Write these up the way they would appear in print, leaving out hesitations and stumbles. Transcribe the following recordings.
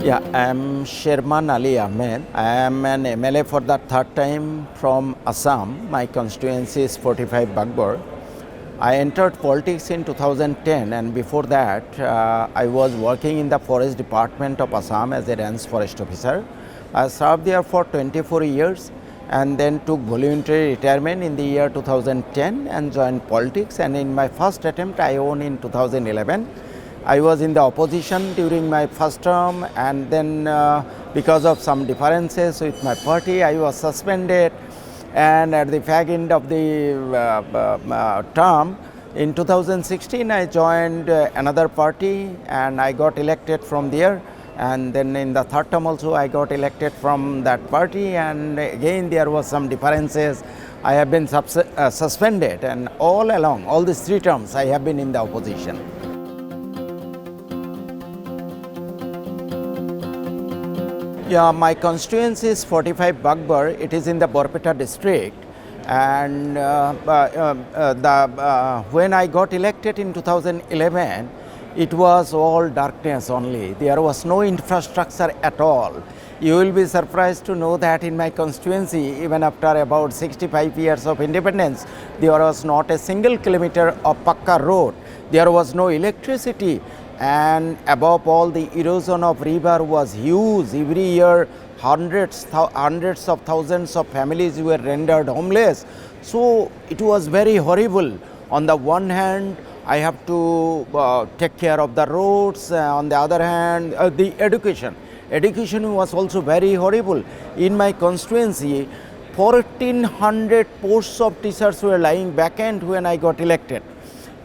Yeah, I'm Sherman Ali Ahmed. I am an MLA for the third time from Assam. My constituency is 45 Bagbor. I entered politics in 2010, and before that I was working in the forest department of Assam as a range forest officer. I served there for 24 years and then took voluntary retirement in the year 2010 and joined politics, and in my first attempt I won in 2011. I was in the opposition during my first term, and then because of some differences with my party I was suspended, and at the fag end of the term in 2016 I joined another party and I got elected from there, and then in the third term also I got elected from that party, and again there was some differences. I have been suspended, and all along all these 3 terms I have been in the opposition. Yeah, my constituency is 45 Bagbor. It is in the Borpeta district, and when I got elected in 2011, it was all darkness only. There was no infrastructure at all. You will be surprised to know that in my constituency, even after about 65 years of independence, there was not a single kilometer of Pakka road. There was no electricity. And above all, the erosion of river was huge. Every year hundreds of thousands of families were rendered homeless. So it was very horrible. On the one hand, I have to take care of the roads. On the other hand, the education was also very horrible. In my constituency, 1400 posts of teachers were lying vacant when I got elected.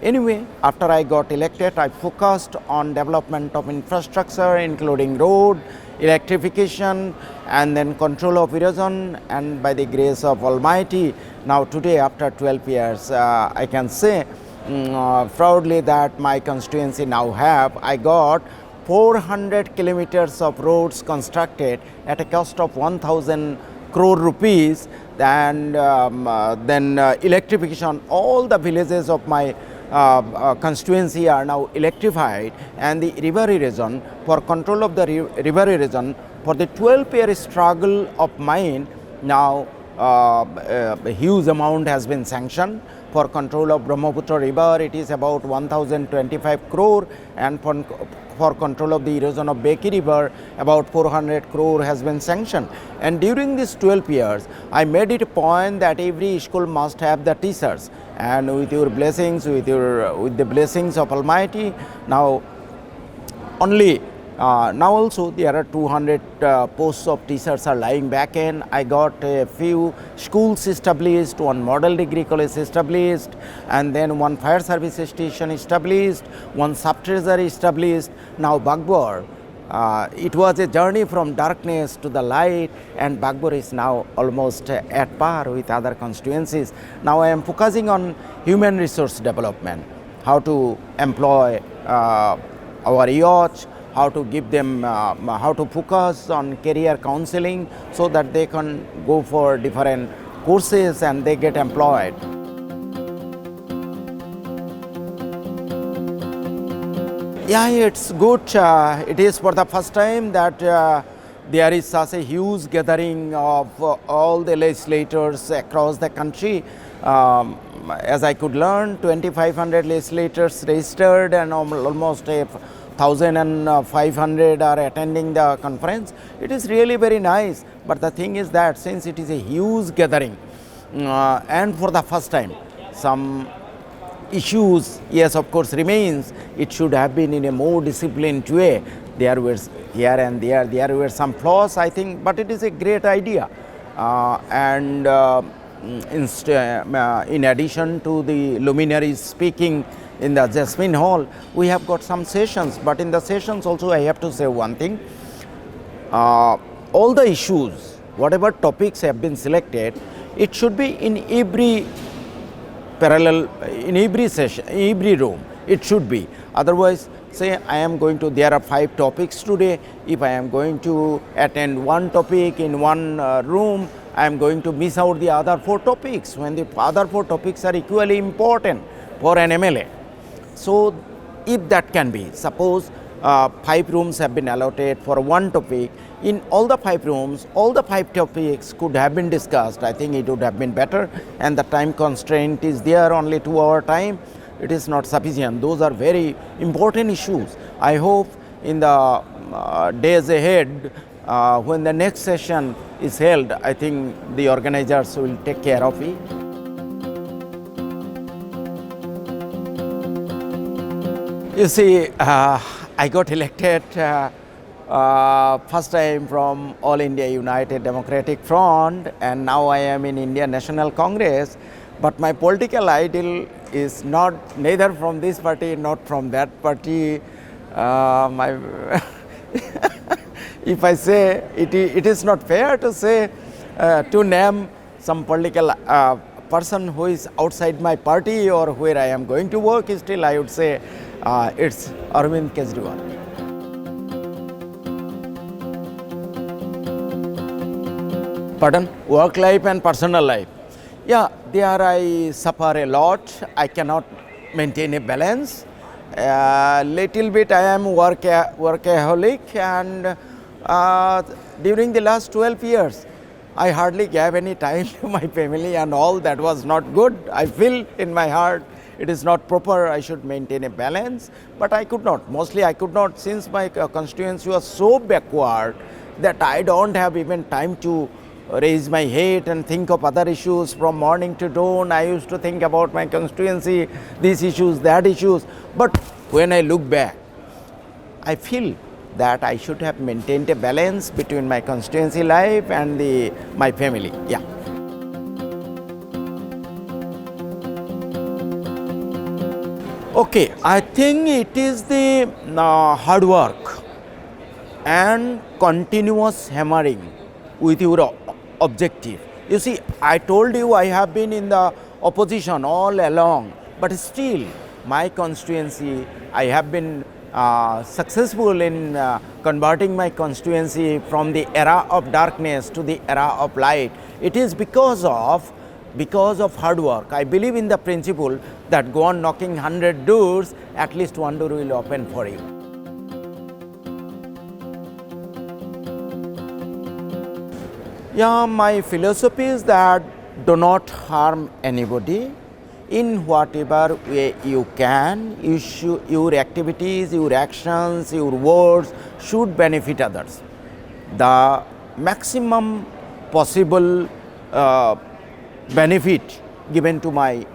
Anyway, after I got elected, I focused on development of infrastructure, including road, electrification, and then control of erosion. And by the grace of Almighty, now today, after 12 years, I can say proudly that my constituency I got 400 kilometers of roads constructed at a cost of 1,000 crore rupees, and then electrification. All the villages of my constituency are now electrified, and the river erosion, for control of the river erosion, for the 12-year struggle of mine, now a huge amount has been sanctioned. For control of Brahmaputra river, it is about 1025 crore, and for control of the erosion of Beki river, about 400 crore has been sanctioned. And during these 12 years, I made it a point that every school must have the teachers, and with your blessings, with the blessings of Almighty, now also there are 200 posts of teachers are lying vacant. I got a few schools established, one model degree college established, and then one fire service station established, one sub-treasury established. Now Bagbor, it was a journey from darkness to the light, and Bagbor is now almost at par with other constituencies. Now I am focusing on human resource development, how to employ our youth, how to give them, how to focus on career counseling so that they can go for different courses and they get employed. Yeah, it's good. It is for the first time that there is such a huge gathering of all the legislators across the country. As I could learn, 2,500 legislators registered, and almost 1,500 are attending the conference. It is really very nice, but the thing is that since it is a huge gathering, and for the first time, some issues, yes, of course, remains. It should have been in a more disciplined way. There were here and there were some flaws, I think, but it is a great idea. In addition to the luminaries speaking in the Jasmine Hall, we have got some sessions, but in the sessions also I have to say one thing. All the issues, whatever topics have been selected, it should be in every in every session, in every room, it should be. Otherwise, say there are 5 topics today. If I am going to attend one topic in one room, I am going to miss out the other 4 topics, when the other 4 topics are equally important for an MLA. So if that can be, suppose 5 rooms have been allotted for one topic. In all the 5 rooms, all the 5 topics could have been discussed. I think it would have been better, and the time constraint is there, only 2-hour time. It is not sufficient. Those are very important issues. I hope in the days ahead, when the next session is held, I think the organizers will take care of it. You see, I got elected first time from All India United Democratic Front, and now I am in Indian National Congress. But my political ideal is not neither from this party, not from that party. If I say it is not fair to say to name some political person who is outside my party or where I am going to work. Still, I would say it's Arvind Kejriwal. Pardon? Work life and personal life. Yeah, there I suffer a lot. I cannot maintain a balance. Little bit I am workaholic, and during the last 12 years, I hardly gave any time to my family, and all that was not good. I feel in my heart it is not proper. I should maintain a balance, but I could not. Mostly I could not, since my constituency was so backward that I don't have even time to raise my head and think of other issues from morning to dawn. I used to think about my constituency, these issues, that issues. But when I look back, I feel that I should have maintained a balance between my constituency life and my family. Yeah. Okay, I think it is the hard work and continuous hammering with your objective. You see, I told you I have been in the opposition all along, but still my constituency, I have been successful in converting my constituency from the era of darkness to the era of light. It is because of hard work. I believe in the principle that go on knocking 100 doors, at least one door will open for you. Yeah, my philosophy is that do not harm anybody. In whatever way you can, your activities, your actions, your words should benefit others. The maximum possible benefit given to my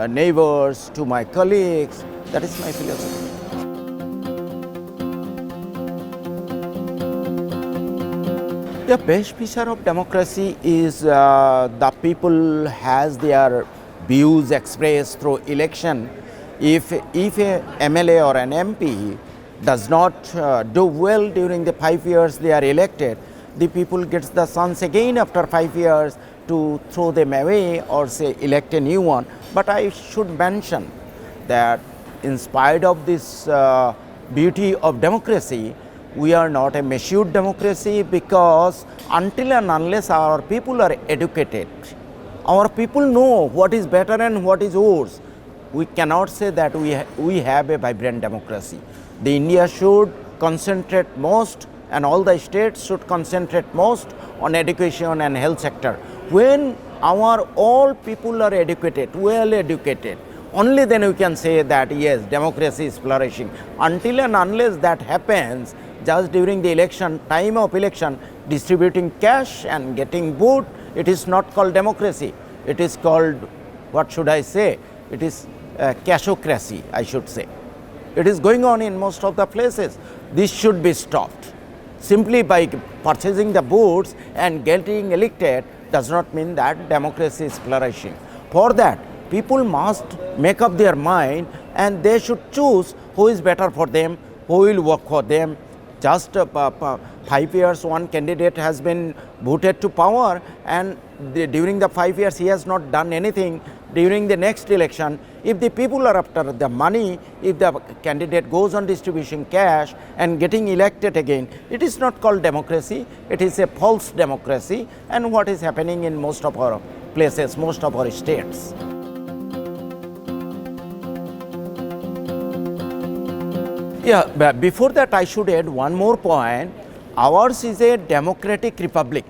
neighbors, to my colleagues, that is my philosophy. The best feature of democracy is the people has their views expressed through election. If a MLA or an MP does not do well during the 5 years they are elected, the people gets the chance again after 5 years to throw them away or say elect a new one. But I should mention that in spite of this beauty of democracy, we are not a matured democracy, because until and unless our people are educated, our people know what is better and what is worse, we cannot say that we have a vibrant democracy. The India should concentrate most, and all the states should concentrate most on education and health sector. When our all people are educated, well educated, only then we can say that yes, democracy is flourishing. Until and unless that happens, just during the election, time of election, distributing cash and getting vote, it is not called democracy. It is called, what should I say? It is cashocracy, I should say. It is going on in most of the places. This should be stopped. Simply by purchasing the votes and getting elected does not mean that democracy is flourishing. For that, people must make up their mind, and they should choose who is better for them, who will work for them. Just 5 years one candidate has been voted to power, and during the 5 years he has not done anything. During the next election, if the people are after the money, if the candidate goes on distribution cash and getting elected again, it is not called democracy, it is a false democracy, and what is happening in most of our places, most of our states. Yeah, but before that I should add one more point. Ours is a democratic republic.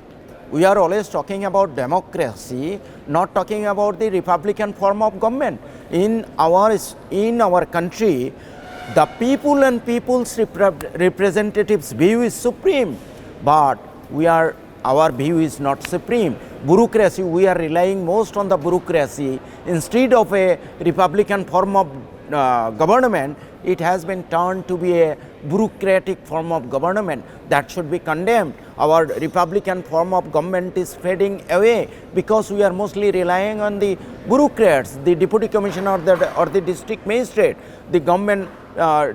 We are always talking about democracy, not talking about the republican form of government. In our country, the people and people's representatives view is supreme, but our view is not supreme. Bureaucracy, we are relying most on the bureaucracy instead of a republican form of government. It has been turned to be a bureaucratic form of government that should be condemned. Our republican form of government is fading away because we are mostly relying on the bureaucrats, the deputy commissioner or the district magistrate. The government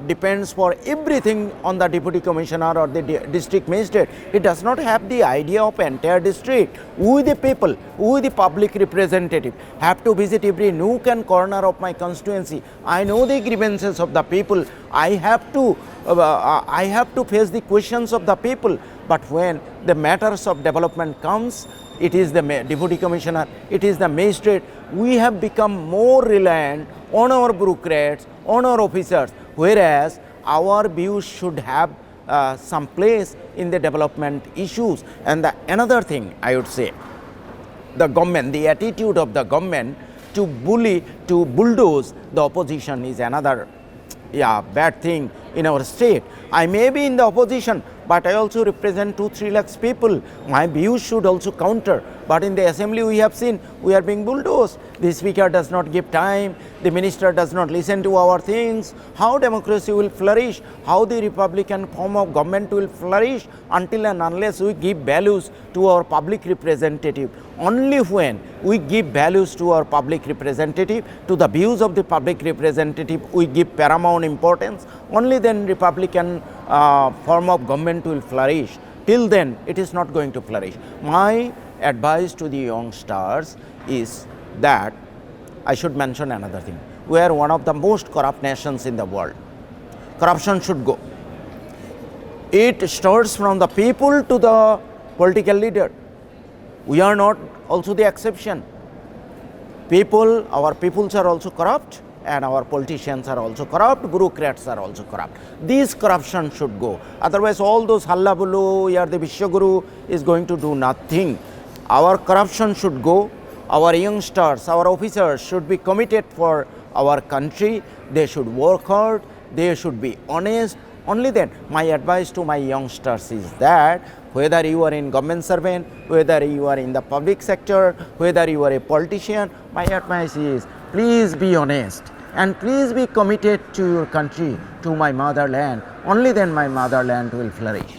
depends for everything on the deputy commissioner or the district magistrate. It does not have the idea of entire district. We the people, we the public representative have to visit every nook and corner of my constituency. I know the grievances of the people. I have to face the questions of the people. But when the matters of development comes, it is the deputy commissioner, it is the magistrate. We have become more reliant on our bureaucrats, on our officers, whereas our views should have some place in the development issues. And another thing I would say, the government, the attitude of the government to bulldoze the opposition is another bad thing in our state. I may be in the opposition, but I also represent 2-3 lakhs people. My views should also counter. But in the assembly we have seen we are being bulldozed. The speaker does not give time, the minister does not listen to our things. How democracy will flourish, how the republican form of government will flourish until and unless we give values to our public representative. Only when we give values to our public representative, to the views of the public representative, we give paramount importance, only then republican form of government will flourish. Till then, it is not going to flourish. My advice to the youngsters is that I should mention another thing. We are one of the most corrupt nations in the world. Corruption should go. It starts from the people to the political leader. We are not also the exception. Our peoples are also corrupt, and our politicians are also corrupt, bureaucrats are also corrupt. This corruption should go. Otherwise, all those hallabulu, you are the Vishwaguru is going to do nothing. Our corruption should go. Our youngsters, our officers should be committed for our country. They should work hard. They should be honest. Only then, my advice to my youngsters is that whether you are in government servant, whether you are in the public sector, whether you are a politician, my advice is please be honest and please be committed to your country, to my motherland. Only then my motherland will flourish.